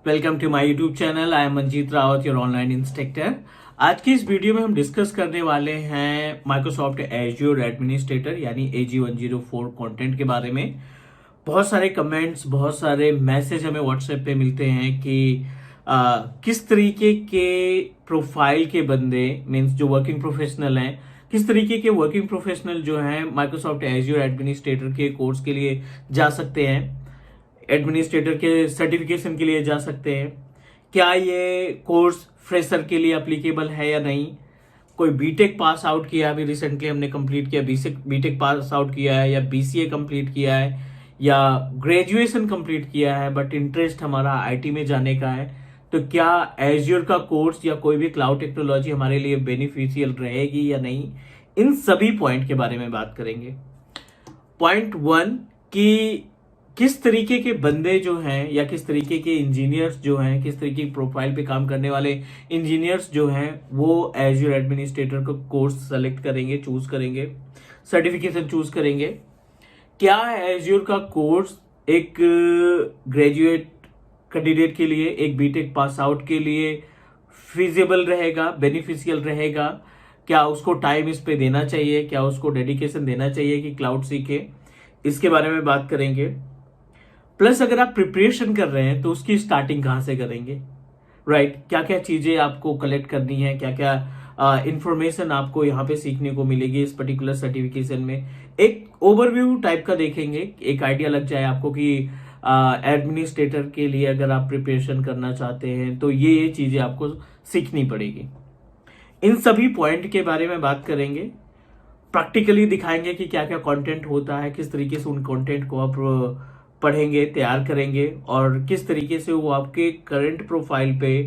Welcome to my YouTube channel. I am Manjeet Rawat, your online instructor. आज की इस video में हम डिस्कस करने वाले हैं माइक्रोसॉफ्ट एज्योर एडमिनिस्ट्रेटर यानी AG104 कंटेंट के बारे में। बहुत सारे कमेंट्स, बहुत सारे मैसेज हमें व्हाट्सएप पे मिलते हैं कि किस तरीके के प्रोफाइल के बंदे मीन्स जो वर्किंग प्रोफेशनल हैं, किस तरीके के वर्किंग प्रोफेशनल जो हैं माइक्रोसॉफ्ट एज्योर एडमिनिस्ट्रेटर के कोर्स के लिए जा सकते हैं, एडमिनिस्ट्रेटर के सर्टिफिकेशन के लिए जा सकते हैं। क्या ये कोर्स फ्रेशर के लिए अप्लीकेबल है या नहीं। कोई बीटेक पास आउट किया, अभी रिसेंटली हमने कंप्लीट किया, बीटेक पास आउट किया है या BCA कंप्लीट किया है या ग्रेजुएशन कंप्लीट किया है बट इंटरेस्ट हमारा IT में जाने का है, तो क्या एज्योर का कोर्स या कोई भी क्लाउड टेक्नोलॉजी हमारे लिए बेनिफिशियल रहेगी या नहीं। इन सभी पॉइंट के बारे में बात करेंगे। पॉइंट 1 कि किस तरीके के बंदे जो हैं या किस तरीके के इंजीनियर्स जो हैं, किस तरीके की प्रोफाइल पे काम करने वाले इंजीनियर्स जो हैं वो एज्योर एडमिनिस्ट्रेटर का कोर्स सेलेक्ट करेंगे, चूज करेंगे, सर्टिफिकेशन चूज करेंगे। क्या एज्योर का कोर्स एक ग्रेजुएट कैंडिडेट के लिए, एक बीटेक पास आउट के लिए फिजिबल रहेगा, बेनिफिशियल रहेगा। क्या उसको टाइम इस पे देना चाहिए, क्या उसको डेडिकेशन देना चाहिए कि क्लाउड सीखे, इसके बारे में बात करेंगे। प्लस अगर आप प्रिपरेशन कर रहे हैं तो उसकी स्टार्टिंग कहाँ से करेंगे, राइट। क्या क्या चीजें आपको कलेक्ट करनी है, क्या क्या इंफॉर्मेशन आपको यहाँ पे सीखने को मिलेगी इस पर्टिकुलर सर्टिफिकेशन में। एक ओवरव्यू टाइप का देखेंगे, एक आइडिया लग जाए आपको कि एडमिनिस्ट्रेटर के लिए अगर आप प्रिपरेशन करना चाहते हैं तो ये चीजें आपको सीखनी पड़ेगी। इन सभी पॉइंट के बारे में बात करेंगे, प्रैक्टिकली दिखाएंगे कि क्या क्या कंटेंट होता है, किस तरीके से उन कंटेंट को आप पढ़ेंगे, तैयार करेंगे और किस तरीके से वो आपके करंट प्रोफाइल पे,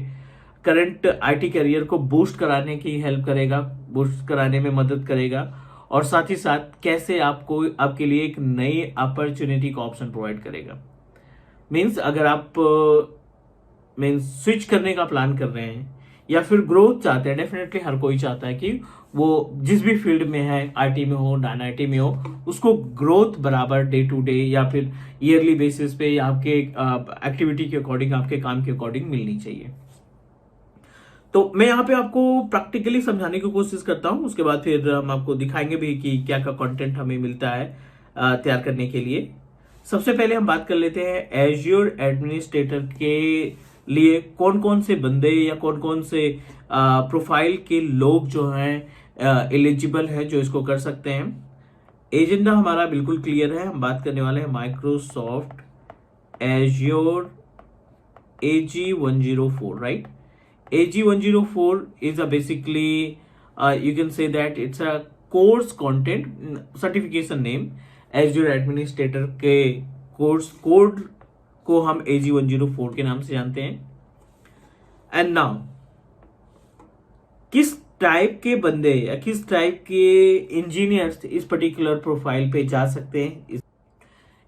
करंट IT करियर को बूस्ट कराने की हेल्प करेगा, बूस्ट कराने में मदद करेगा और साथ ही साथ कैसे आपको आपके लिए एक नई अपॉर्चुनिटी का ऑप्शन प्रोवाइड करेगा। मीन्स अगर आप स्विच करने का प्लान कर रहे हैं या फिर ग्रोथ चाहते हैं, डेफिनेटली हर कोई चाहता है कि वो जिस भी फील्ड में है, IT में हो, नॉन IT में हो, उसको ग्रोथ बराबर डे टू डे या फिर ईयरली बेसिस पे या आपके एक्टिविटी के अकॉर्डिंग, आपके काम के अकॉर्डिंग मिलनी चाहिए। तो मैं यहाँ पे आपको प्रैक्टिकली समझाने की कोशिश करता हूँ, उसके बाद फिर हम आपको दिखाएंगे भी कि क्या क्या कंटेंट हमें मिलता है तैयार करने के लिए। सबसे पहले हम बात कर लेते हैं एज्योर एडमिनिस्ट्रेटर के लिए कौन कौन से बंदे या कौन कौन से प्रोफाइल के लोग जो हैं एलिजिबल है, जो इसको कर सकते हैं। एजेंडा हमारा बिल्कुल क्लियर है, हम बात करने वाले हैं Microsoft Azure AG104, right. AG104 is a basically you can say that it's a course content certification name। Azure Administrator के कोर्स कोड को हम AG104 के नाम से जानते हैं। एंड नाउ किस टाइप के बंदे या किस टाइप के इंजीनियर्स इस पर्टिकुलर प्रोफाइल पे जा सकते हैं,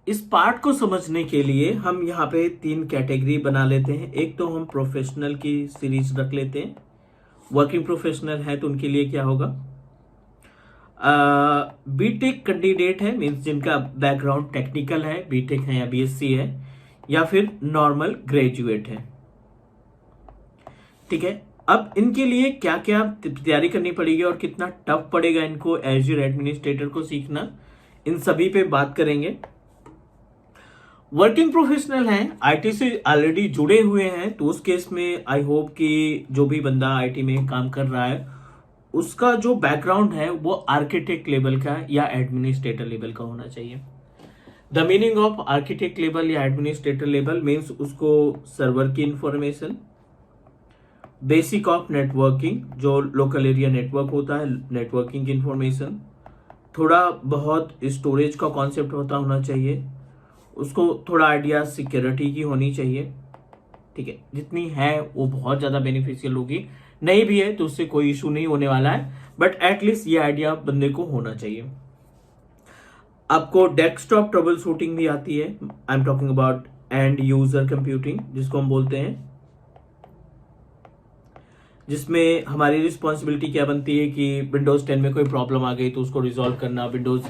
इस पार्ट को समझने के लिए हम यहाँ पे 3 कैटेगरी बना लेते हैं। एक तो हम प्रोफेशनल की सीरीज रख लेते हैं। वर्किंग प्रोफेशनल है तो उनके लिए क्या होगा, बीटेक कैंडिडेट है, मीन्स जिनका बैकग्राउंड टेक्निकल है, बीटेक है या BSc है, या फिर नॉर्मल ग्रेजुएट है, ठीक है। अब इनके लिए क्या क्या तैयारी करनी पड़ेगी और कितना टफ पड़ेगा इनको एज्योर एडमिनिस्ट्रेटर को सीखना, इन सभी पे बात करेंगे। वर्किंग प्रोफेशनल हैं, IT से ऑलरेडी जुड़े हुए हैं, तो उस केस में आई होप कि जो भी बंदा IT में काम कर रहा है उसका जो बैकग्राउंड है वो आर्किटेक्ट लेवल का या एडमिनिस्ट्रेटर लेवल का होना चाहिए। The meaning of architect level या एडमिनिस्ट्रेटर लेवल मीन्स उसको सर्वर की इंफॉर्मेशन, बेसिक ऑफ नेटवर्किंग, जो लोकल एरिया नेटवर्क होता है, नेटवर्किंग की इंफॉर्मेशन, थोड़ा बहुत स्टोरेज का कॉन्सेप्ट होना चाहिए, उसको थोड़ा आइडिया सिक्योरिटी की होनी चाहिए, ठीक है। जितनी है वो बहुत ज्यादा बेनिफिशियल होगी, नहीं भी है तो उससे कोई इशू नहीं होने वाला है, बट एटलीस्ट ये आइडिया बंदे को होना चाहिए। आपको डेस्कटॉप ट्रबल शूटिंग भी आती है, I am talking about and user computing जिसको हम बोलते हैं, जिसमें हमारी रिस्पॉन्सिबिलिटी क्या बनती है कि विंडोज 10 में कोई प्रॉब्लम आ गई तो उसको रिजॉल्व करना, विंडोज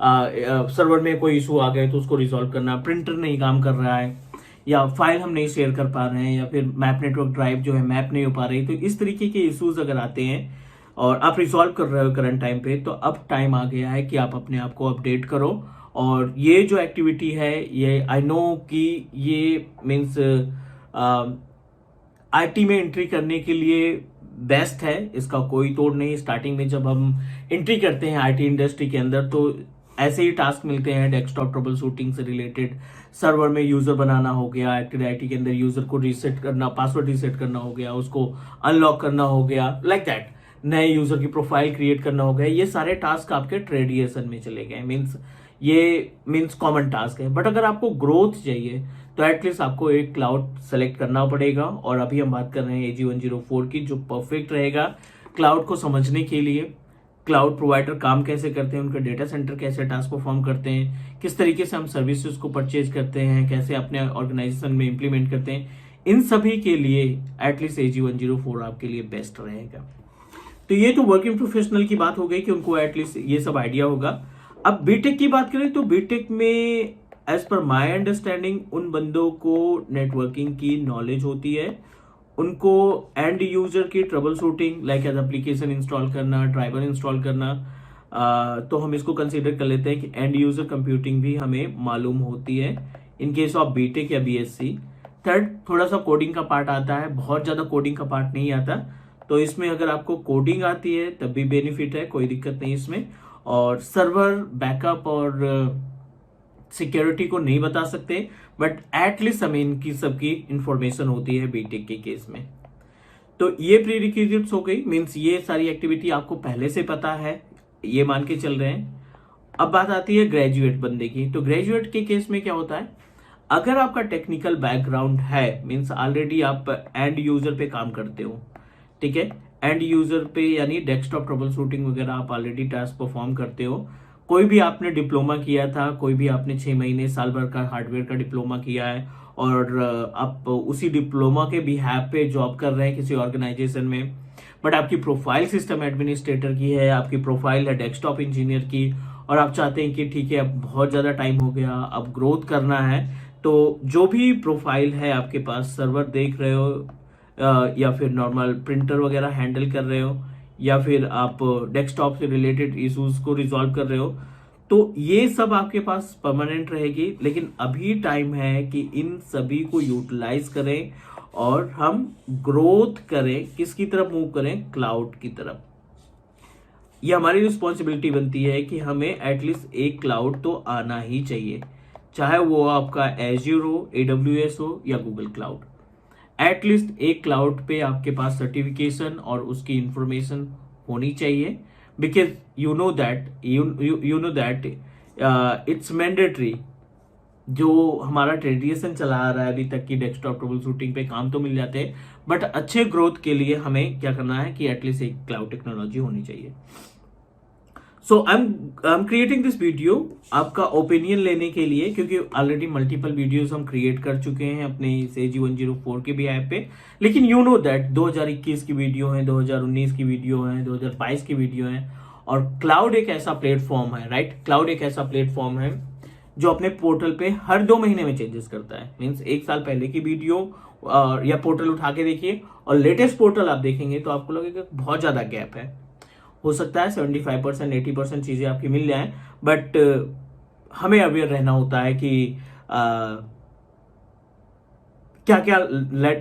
सर्वर में कोई इशू आ गए तो उसको रिजॉल्व करना, प्रिंटर नहीं काम कर रहा है या फाइल हम नहीं शेयर कर पा रहे हैं, या फिर मैप नेटवर्क ड्राइव जो है मैप नहीं हो पा रही, तो इस तरीके के इश्यूज अगर आते हैं और आप रिजॉल्व कर रहे हो करंट टाइम पे, तो अब टाइम आ गया है कि आप अपने आप को अपडेट करो। और ये जो एक्टिविटी है, ये आई नो कि ये मीन्स आईटी में एंट्री करने के लिए बेस्ट है, इसका कोई तोड़ नहीं। स्टार्टिंग में जब हम एंट्री करते हैं आईटी इंडस्ट्री के अंदर, तो ऐसे ही टास्क मिलते हैं डेस्कटॉप ट्रबल शूटिंग से रिलेटेड, सर्वर में यूजर बनाना हो गया, एक्टिव आईटी के अंदर यूजर को रीसेट करना, पासवर्ड रीसेट करना हो गया, उसको अनलॉक करना हो गया, लाइक दैट, नए यूजर की प्रोफाइल क्रिएट करना हो गया। ये सारे टास्क आपके ट्रेडिएशन में चले गए, मीन्स कॉमन टास्क है। बट अगर आपको ग्रोथ चाहिए तो एटलीस्ट आपको एक क्लाउड सेलेक्ट करना पड़ेगा, और अभी हम बात कर रहे हैं AG104 की, जो परफेक्ट रहेगा क्लाउड को समझने के लिए। क्लाउड प्रोवाइडर काम कैसे करते हैं, उनका डेटा सेंटर कैसे टास्क परफॉर्म करते हैं, किस तरीके से हम सर्विसेज को परचेज करते हैं, कैसे अपने ऑर्गेनाइजेशन में इंप्लीमेंट करते हैं, इन सभी के लिए एटलीस्ट AG104 आपके लिए बेस्ट रहेगा। तो ये तो वर्किंग प्रोफेशनल की बात हो गई कि उनको एटलीस्ट ये सब आइडिया होगा। अब बीटेक की बात करें तो बीटेक में एज पर माय अंडरस्टैंडिंग उन बंदों को नेटवर्किंग की नॉलेज होती है, उनको एंड यूजर की troubleshooting like as application install करना, ड्राइवर इंस्टॉल करना, तो हम इसको कंसीडर कर लेते हैं कि एंड यूजर कंप्यूटिंग भी हमें मालूम होती है इन केस ऑफ बीटेक या बीएससी। थर्ड, थोड़ा सा कोडिंग का पार्ट आता है, बहुत ज्यादा कोडिंग का पार्ट नहीं आता, तो इसमें अगर आपको कोडिंग आती है तब भी बेनिफिट है, कोई दिक्कत नहीं इसमें। और सर्वर बैकअप और सिक्योरिटी को नहीं बता सकते, बट एटलीस्ट हमें इनकी सबकी इंफॉर्मेशन होती है बीटेक के केस में। तो ये प्री रिक्विजिट्स हो गई, मीन्स ये सारी एक्टिविटी आपको पहले से पता है, ये मान के चल रहे हैं। अब बात आती है ग्रेजुएट बंदे की। तो ग्रेजुएट के केस में क्या होता है, अगर आपका टेक्निकल बैकग्राउंड है, मीन्स ऑलरेडी आप एंड यूजर पे काम करते हो, ठीक है, एंड यूजर पे यानी डेस्कटॉप ट्रबल शूटिंग वगैरह आप ऑलरेडी टास्क परफॉर्म करते हो, कोई भी आपने डिप्लोमा किया था, कोई भी आपने 6 महीने साल भर का हार्डवेयर का डिप्लोमा किया है, और आप उसी डिप्लोमा के बिहाफ पे जॉब कर रहे हैं किसी ऑर्गेनाइजेशन में, बट आपकी प्रोफाइल सिस्टम एडमिनिस्ट्रेटर की है, आपकी प्रोफाइल है डेस्कटॉप इंजीनियर की, और आप चाहते हैं कि ठीक है अब बहुत ज़्यादा टाइम हो गया, अब ग्रोथ करना है, तो जो भी प्रोफाइल है आपके पास, सर्वर देख रहे हो या फिर नॉर्मल प्रिंटर वगैरह हैंडल कर रहे हो, या फिर आप डेस्कटॉप से रिलेटेड इश्यूज को रिजॉल्व कर रहे हो, तो ये सब आपके पास परमानेंट रहेगी। लेकिन अभी टाइम है कि इन सभी को यूटिलाइज करें और हम ग्रोथ करें, किसकी तरफ मूव करें, क्लाउड की तरफ। ये हमारी रिस्पॉन्सिबिलिटी बनती है कि हमें एटलीस्ट एक क्लाउड तो आना ही चाहिए, चाहे वो आपका एज्योर हो, AWS हो या गूगल क्लाउड। एटलीस्ट एक क्लाउड पे आपके पास सर्टिफिकेशन और उसकी इंफॉर्मेशन होनी चाहिए, because you know that it's mandatory. जो हमारा ट्रेडिशन चला आ रहा है अभी तक की डेस्कटॉप ट्रबल शूटिंग पे काम तो मिल जाते हैं, बट अच्छे ग्रोथ के लिए हमें क्या करना है कि एटलीस्ट एक क्लाउड टेक्नोलॉजी होनी चाहिए। So I am creating this video आपका ओपिनियन लेने के लिए, क्योंकि ऑलरेडी मल्टीपल वीडियोस हम क्रिएट कर चुके हैं अपने इस AG104 के भी ऐप पे, लेकिन यू नो दैट 2021 की वीडियो है, 2019 की वीडियो है, 2022 की वीडियो है, और क्लाउड एक ऐसा प्लेटफॉर्म है, राइट, क्लाउड एक ऐसा प्लेटफॉर्म है जो अपने पोर्टल पे हर 2 महीने में चेंजेस करता है। मीन्स 1 साल पहले की वीडियो या पोर्टल उठा के देखिए और लेटेस्ट पोर्टल आप देखेंगे तो आपको लगेगा बहुत ज्यादा गैप है। हो सकता है 75% 80% चीजें आपकी मिल जाए, बट हमें अवेयर रहना होता है कि क्या क्या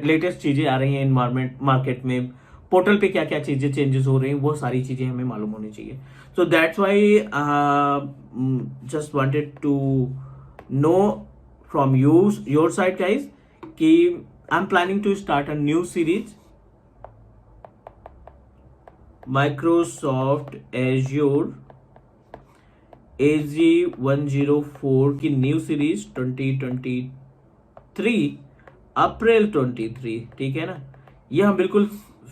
लेटेस्ट चीजें आ रही हैं इन्वायरमेंट मार्केट में, पोर्टल पे क्या क्या चीजें चेंजेस हो रही हैं, वो सारी चीजें हमें मालूम होनी चाहिए। So that's why just wanted to know from your side guys कि I am planning to start a new series, Microsoft Azure AG104 की न्यू सीरीज 2023 अप्रैल 23, ठीक है ना। ये हम बिल्कुल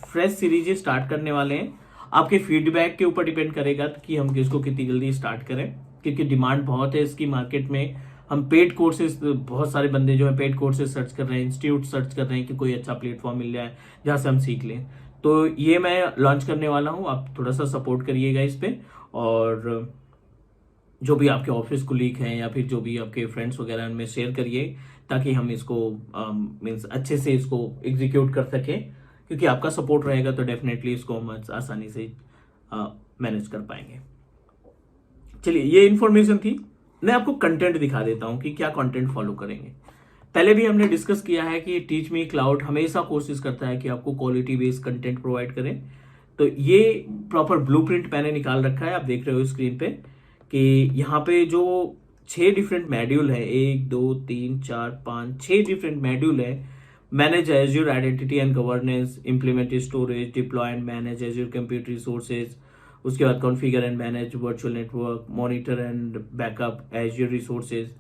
फ्रेश सीरीज स्टार्ट करने वाले हैं। आपके फीडबैक के ऊपर डिपेंड करेगा कि हम किसको कितनी जल्दी स्टार्ट करें, क्योंकि डिमांड बहुत है इसकी मार्केट में। हम पेड कोर्सेज, बहुत सारे बंदे जो है पेड कोर्सेज सर्च कर रहे हैं, इंस्टीट्यूट सर्च कर रहे हैं कि कोई अच्छा प्लेटफॉर्म मिल जाए जहां से हम सीख लें। तो ये मैं लॉन्च करने वाला हूं, आप थोड़ा सा सपोर्ट करिएगा इस पे, और जो भी आपके ऑफिस कोलीग हैं या फिर जो भी आपके फ्रेंड्स वगैरह उनमें शेयर करिए, ताकि हम इसको मीन्स अच्छे से इसको एग्जीक्यूट कर सकें, क्योंकि आपका सपोर्ट रहेगा तो डेफिनेटली इसको हम आसानी से मैनेज कर पाएंगे। चलिए, ये इंफॉर्मेशन थी। मैं आपको कंटेंट दिखा देता हूं कि क्या कंटेंट फॉलो करेंगे। पहले भी हमने डिस्कस किया है कि टीच मी क्लाउड हमेशा कोशिश करता है कि आपको क्वालिटी बेस्ड कंटेंट प्रोवाइड करें। तो ये प्रॉपर ब्लूप्रिंट मैंने निकाल रखा है, आप देख रहे हो स्क्रीन पे कि यहाँ पे जो 6 डिफरेंट मॉड्यूल है, 1 2 3 4 5 6 डिफरेंट मॉड्यूल है। Manage Azure identity and governance, implement storage, deploy and manage Azure computer resources, उसके बाद configure and manage virtual network, monitor and backup Azure resources,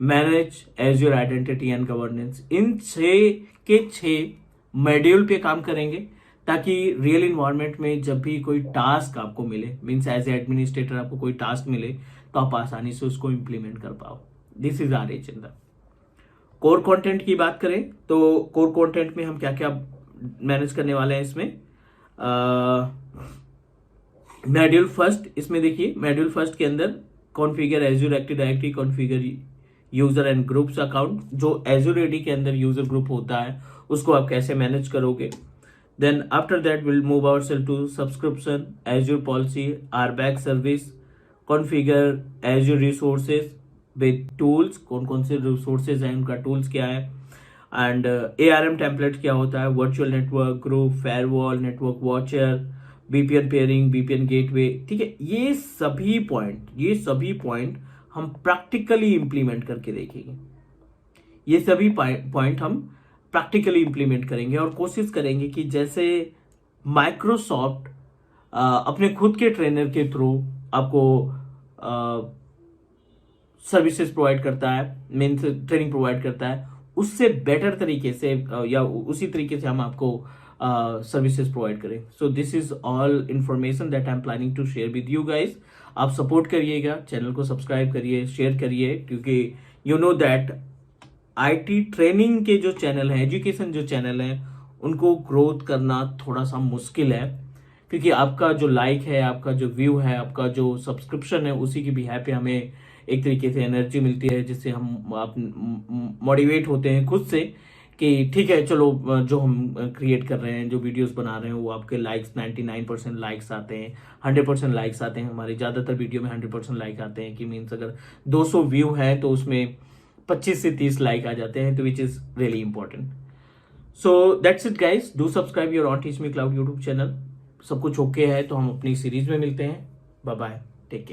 manage Azure identity and governance. इन 6 के 6 module पे काम करेंगे ताकि real environment में जब भी कोई टास्क आपको मिले, मीन्स एज ए एडमिनिस्ट्रेटर आपको कोई टास्क मिले, तो आप आसानी से उसको इम्प्लीमेंट कर पाओ। This is our agenda. Core content की बात करें तो कोर कंटेंट में हम क्या क्या मैनेज करने वाले हैं इसमें। मॉड्यूल फर्स्ट, इसमें देखिए मॉड्यूल फर्स्ट के अंदर configure azure active directory, configure user and groups account. जो एज्योर एडी के अंदर यूजर ग्रुप होता है उसको आप कैसे मैनेज करोगे। Then after that will move ourselves to subscription, Azure policy, RBAC service, configure Azure resources with tools, कौन कौन से रिसोर्सेज हैं, उनका टूल्स क्या है, एंड ARM टेम्पलेट क्या होता है, virtual network, group, firewall, network watcher, VPN pairing, VPN gateway. ठीक है, ये सभी पॉइंट हम प्रैक्टिकली इंप्लीमेंट करके देखेंगे। ये सभी पॉइंट हम प्रैक्टिकली इंप्लीमेंट करेंगे और कोशिश करेंगे कि जैसे माइक्रोसॉफ्ट अपने खुद के ट्रेनर के थ्रू आपको सर्विसेज प्रोवाइड करता है, मीन्स ट्रेनिंग प्रोवाइड करता है, उससे बेटर तरीके से या उसी तरीके से हम आपको सर्विसेज प्रोवाइड करें। So this is all information that I am planning to share with you guys. आप सपोर्ट करिएगा, चैनल को सब्सक्राइब करिए, शेयर करिए, क्योंकि you know that IT training के जो चैनल हैं, एजुकेशन जो चैनल हैं, उनको ग्रोथ करना थोड़ा सा मुश्किल है, क्योंकि आपका जो लाइक है, आपका जो व्यू है, आपका जो सब्सक्रिप्शन है, उसी की बिहाफ पे हमें एक तरीके से एनर्जी मिलती है, जिससे हम आप मोटिवेट होते हैं खुद से कि ठीक है, चलो जो हम क्रिएट कर रहे हैं, जो वीडियोस बना रहे हैं, वो आपके लाइक्स 99% लाइक्स आते हैं, 100% लाइक्स आते हैं। हमारे ज़्यादातर वीडियो में 100% लाइक आते हैं, कि मीन्स अगर 200 व्यू है तो उसमें 25 से 30 लाइक आ जाते हैं, तो which is really important. So that's it guys, do subscribe your on teach me cloud YouTube channel. सब कुछ ओके है तो हम अपनी सीरीज में मिलते हैं। Bye bye.